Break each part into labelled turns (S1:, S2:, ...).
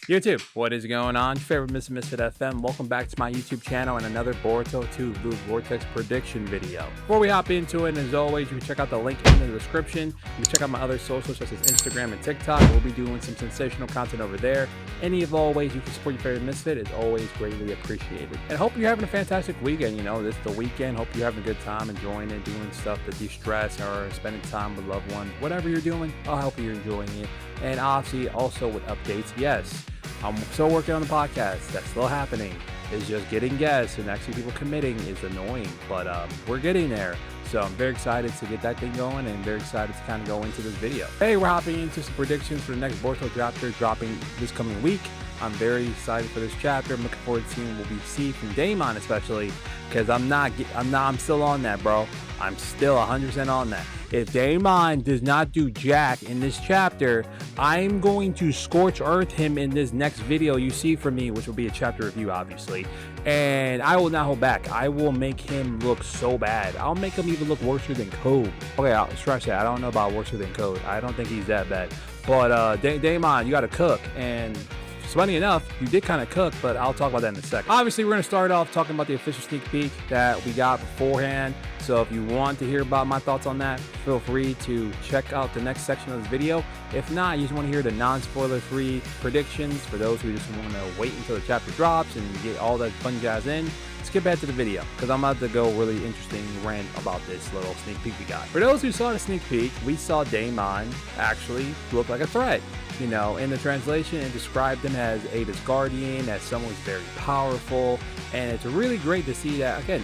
S1: YouTube, what is going on? Your favorite Mr. Misfit FM. Welcome back to my YouTube channel and another Boruto 2 Blue Vortex prediction video. Before we hop into it, as always, you can check out the link in the description. You can check out my other socials such as Instagram and TikTok. We'll be doing some sensational content over there. Any of all ways you can support your favorite Misfit is always greatly appreciated. And hope you're having a fantastic weekend. You know, this is the weekend. Hope you're having a good time, enjoying it, doing stuff to de-stress or spending time with loved ones. Whatever you're doing, I hope you're enjoying it. And obviously, also with updates, yes. I'm still working on the podcast. That's still happening. It's just getting guests and actually people committing is annoying, but we're getting there. So I'm very excited to get that thing going and very excited to kind of go into this video. Hey, we're hopping into some predictions for the next Boruto chapter dropping this coming week. I'm very excited for this chapter. I'm looking forward to seeing what we see from Daemon, especially because I'm still on that, bro. I'm still 100% on that. If Daemon does not do jack in this chapter, I'm going to scorch earth him in this next video you see from me, which will be a chapter review, obviously. And I will not hold back. I will make him look so bad. I'll make him even look worse than Code. Okay, I'll scratch that. I don't know about worse than Code. I don't think he's that bad. But Daemon, you got to cook. And funny enough, you did kind of cook, but I'll talk about that in a second. Obviously, we're going to start off talking about the official sneak peek that we got beforehand. So if you want to hear about my thoughts on that, feel free to check out the next section of this video. If not, you just want to hear the non-spoiler free predictions for those who just want to wait until the chapter drops and get all that fun jazz in, skip ahead to the video because I'm about to go really interesting rant about this little sneak peek we got. For those who saw the sneak peek, we saw Daemon actually look like a threat. You know, in the translation, it described him as Ada's guardian, as someone who's very powerful, and it's really great to see that. Again,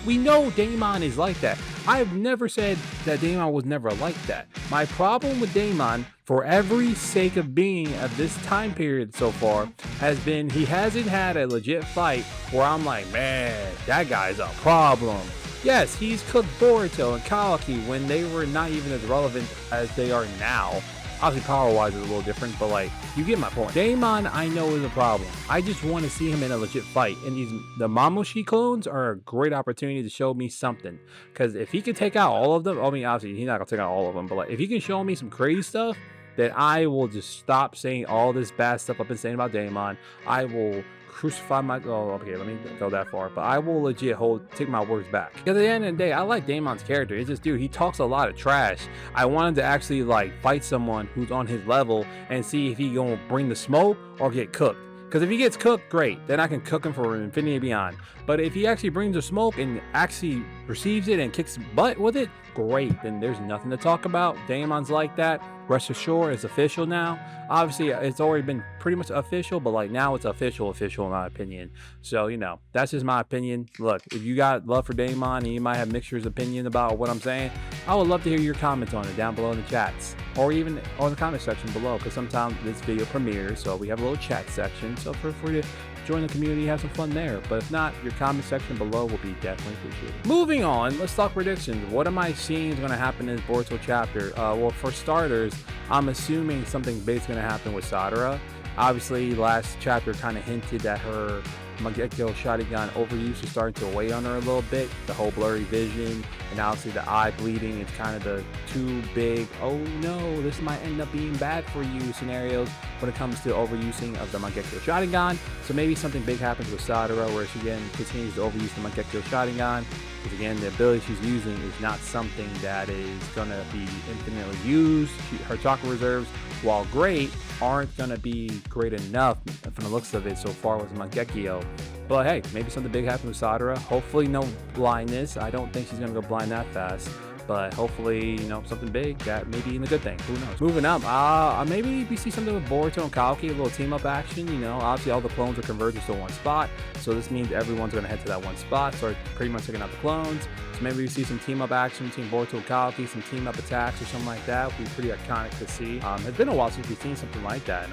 S1: we know Daemon is like that. I've never said that Daemon was never like that. My problem with Daemon, for every sake of being of this time period so far, has been he hasn't had a legit fight where I'm like, man, that guy's a problem. Yes, he's cooked Boruto and Kawaki when they were not even as relevant as they are now. Obviously, power-wise, it's a little different, but, like, you get my point. Daemon, I know, is a problem. I just want to see him in a legit fight. And the Mamoshi clones are a great opportunity to show me something. Because if he can take out all of them, I mean, obviously, he's not going to take out all of them, but, like, if he can show me some crazy stuff, then I will just stop saying all this bad stuff I've been saying about Daemon. I will crucify my okay, let me go that far, but I will legit take my words back, because at the end of the day, I like Daemon's character. It's just, dude, he talks a lot of trash. I wanted to actually like fight someone who's on his level and see if he gonna bring the smoke or get cooked. Because if he gets cooked, great, then I can cook him for infinity and beyond. But if he actually brings the smoke and actually receives it and kicks butt with it, great, then there's nothing to talk about. Daemon's like that. Rest assured, it's official now. Obviously, it's already been pretty much official, but like now it's official in my opinion. So, you know, that's just my opinion. Look, if you got love for Daemon and you might have mixtures opinion about what I'm saying, I would love to hear your comments on it down below in the chats, or even on the comment section below, because sometimes this video premieres, so we have a little chat section. So feel free to join the community, have some fun there. But if not, your comment section below will be definitely appreciated. Moving on, let's talk predictions. What am I seeing is going to happen in this Boruto chapter? Well, for starters, I'm assuming something big is going to happen with Sadara. Obviously, last chapter kind of hinted that her Mangekyo Sharingan overuse is starting to weigh on her a little bit. The whole blurry vision, and obviously the eye bleeding. It's kind of the too big, oh no, this might end up being bad for you scenarios when it comes to overusing of the Mangekyo Sharingan. So maybe something big happens with Sadara where she again continues to overuse the Mangekyo Sharingan. Because again, the ability she's using is not something that is going to be infinitely used. Her chakra reserves, while great, aren't going to be great enough from the looks of it so far with Mangekyo. But hey, maybe something big happens with Sadara. Hopefully no blindness. I don't think she's going to go blind that fast. But hopefully, you know, something big that may be in a good thing. Who knows? Moving up, maybe we see something with Boruto and Kawaki, a little team up action. You know, obviously all the clones are converging to one spot, so this means everyone's going to head to that one spot. So pretty much taking out the clones. So maybe we see some team up action between Boruto and Kawaki, some team up attacks or something like that. Would be pretty iconic to see. It's been a while since we've seen something like that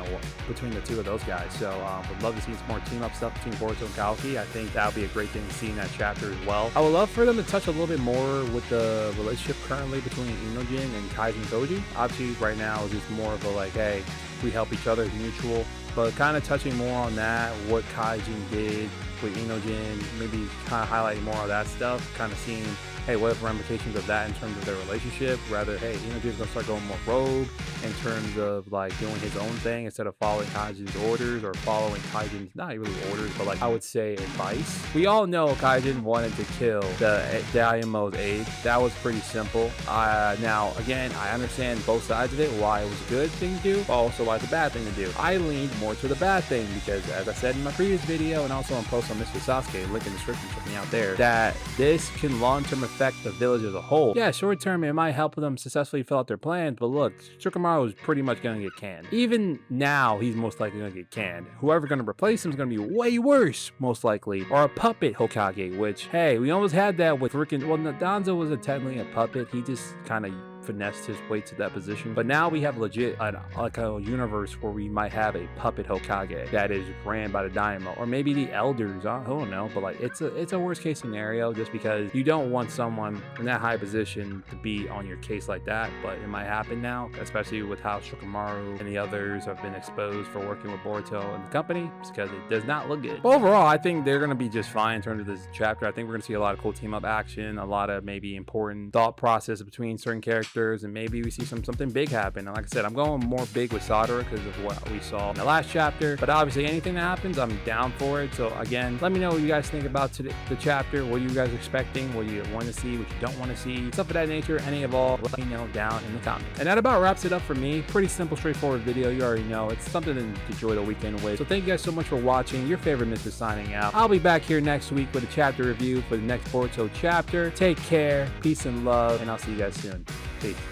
S1: between the two of those guys. So would love to see some more team up stuff between Boruto and Kawaki. I think that would be a great thing to see in that chapter as well. I would love for them to touch a little bit more with the relationship currently between Inojin and Kaizen Koji. Obviously right now it's just more of a like, hey, we help each other, it's mutual, but kind of touching more on that, what Kaizen did with Inojin, maybe kind of highlighting more of that stuff, kind of seeing hey, what if ramifications of that in terms of their relationship? Rather, hey, Inoji's gonna start going more rogue in terms of like doing his own thing instead of following Kaijin's orders, or following Kaijin's, not really orders, but like I would say advice. We all know Kaijin wanted to kill the Daimo's aide. That was pretty simple. Now again, I understand both sides of it, why it was a good thing to do, but also why it's a bad thing to do. I leaned more to the bad thing because, as I said in my previous video and also on post on Mr. Sasuke, link in the description, check me out there, that this can long-term affect the village as a whole. Yeah, short term it might help them successfully fill out their plans, but look, Shikamaru is pretty much gonna get canned. Even now, he's most likely gonna get canned. Whoever's gonna replace him is gonna be way worse, most likely, or a puppet Hokage, which, hey, we almost had that with freaking, well, Danzo wasn't technically a puppet, he just kind of finessed his way to that position. But now we have legit like a universe where we might have a puppet Hokage that is ran by the Daimyo, or maybe the elders. I don't know, but like it's a worst case scenario, just because you don't want someone in that high position to be on your case like that. But it might happen now, especially with how Shikamaru and the others have been exposed for working with Boruto and the company, because it does not look good. But overall, I think they're gonna be just fine in terms of this chapter. I think we're gonna see a lot of cool team up action, a lot of maybe important thought process between certain characters, and maybe we see something big happen. And like I said, I'm going more big with Sadara because of what we saw in the last chapter, but obviously anything that happens, I'm down for it. So again, let me know what you guys think about the chapter. What are you guys expecting? What do you want to see? What you don't want to see? Stuff of that nature, any of all, let me know down in the comments. And that about wraps it up for me. Pretty simple, straightforward video. You already know it's something to enjoy the weekend with. So thank you guys so much for watching. Your favorite Mr. signing out. I'll be back here next week with a chapter review for the next Boruto chapter. Take care, peace and love, and I'll see you guys soon. Peace.